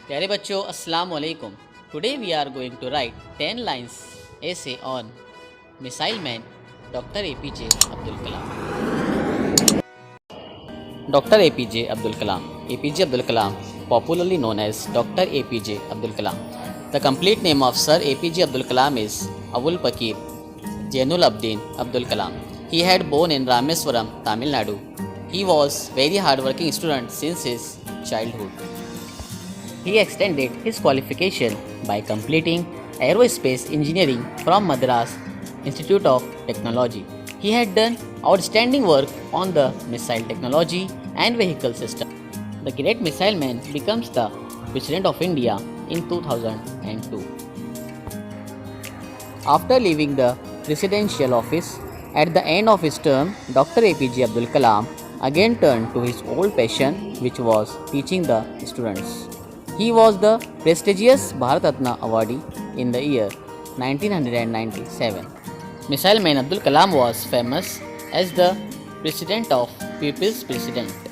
प्यारे बच्चों अस्सलाम वालेकुम। Today we are going to write 10 lines essay on missile man Dr. APJ Abdul Kalam. Dr. APJ Abdul Kalam. APJ Abdul Kalam, popularly known as Dr. APJ Abdul Kalam. The complete name of Sir APJ Abdul Kalam is Avul Pakir Jainul Abdin Abdul Kalam. He had born in Rameswaram, Tamil Nadu. He was very hardworking student since his childhood. He extended his qualification by completing aerospace engineering from Madras Institute of Technology. He had done outstanding work on the missile technology and vehicle system. The great missile man becomes the President of India in 2002. After leaving the presidential office, at the end of his term, Dr. APJ Abdul Kalam again turned to his old passion, which was teaching the students. He was the prestigious Bharat Ratna awardee in the year 1997. Missile man Abdul Kalam was famous as the President of People's President.